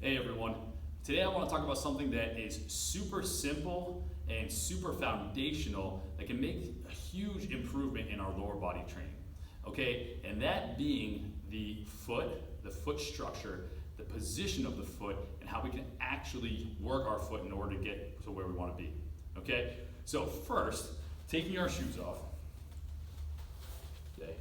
Hey everyone, today I want to talk about something that is super simple and super foundational that can make a huge improvement in our lower body training. Okay, and that being the foot structure, the position of the foot, and how we can actually work our foot in order to get to where we want to be. Okay, so first, taking our shoes off. Okay,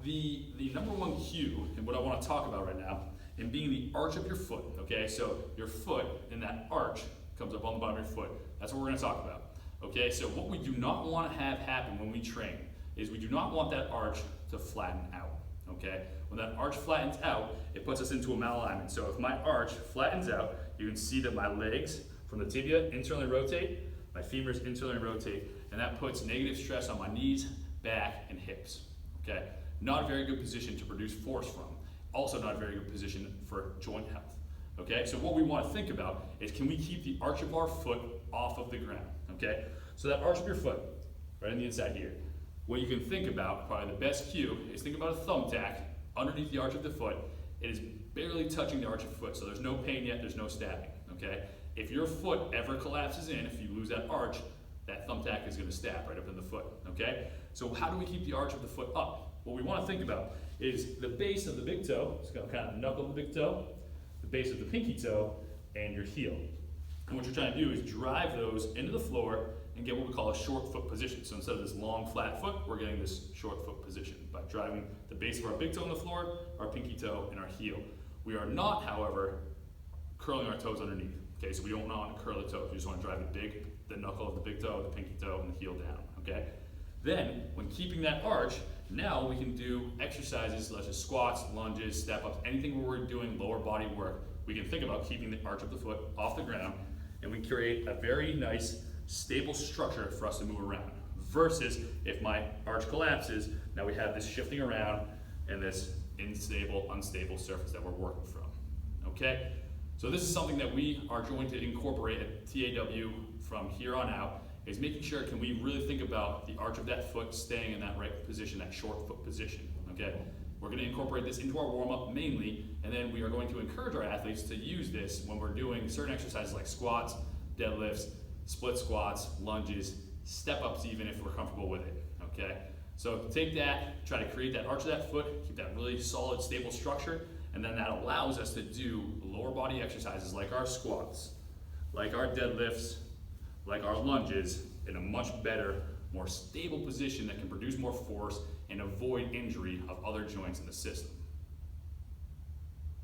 the number one cue, and what I want to talk about right now, and being the arch of your foot. Okay, so your foot and that arch comes up on the bottom of your foot. That's what we're going to talk about. Okay, so what we do not want to have happen when we train is we do not want that arch to flatten out. Okay, when that arch flattens out, it puts us into a malalignment. So if my arch flattens out, you can see that my legs from the tibia internally rotate, my femurs internally rotate, and that puts negative stress on my knees, back, and hips. Okay, not a very good position to produce force from. Also not a very good position for joint health. Okay, so what we want to think about is, can we keep the arch of our foot off of the ground? Okay, so that arch of your foot, right on the inside here, what you can think about, probably the best cue, is think about a thumbtack underneath the arch of the foot. It is barely touching the arch of the foot, so there's no pain yet, there's no stabbing. Okay, if your foot ever collapses in, if you lose that arch, that thumbtack is going to stab right up in the foot. Okay, so how do we keep the arch of the foot up? What we want to think about is the base of the big toe, it's got kind of the knuckle of the big toe, the base of the pinky toe, and your heel. And what you're trying to do is drive those into the floor and get what we call a short foot position. So instead of this long flat foot, we're getting this short foot position by driving the base of our big toe on the floor, our pinky toe, and our heel. We are not, however, curling our toes underneath. Okay, so we don't want to curl the toes. We just want to drive the knuckle of the big toe, the pinky toe, and the heel down. Okay. Then, when keeping that arch, now we can do exercises such as squats, lunges, step-ups, anything where we're doing lower body work. We can think about keeping the arch of the foot off the ground, and we create a very nice, stable structure for us to move around. Versus if my arch collapses, now we have this shifting around and this unstable surface that we're working from. Okay? So this is something that we are going to incorporate at TAW from here on out, is making sure, can we really think about the arch of that foot staying in that right position, that short foot position, okay? We're going to incorporate this into our warm-up mainly, and then we are going to encourage our athletes to use this when we're doing certain exercises like squats, deadlifts, split squats, lunges, step-ups even if we're comfortable with it, okay? So take that, try to create that arch of that foot, keep that really solid, stable structure, and then that allows us to do lower body exercises like our squats, like our deadlifts, like our lunges, in a much better, more stable position that can produce more force and avoid injury of other joints in the system.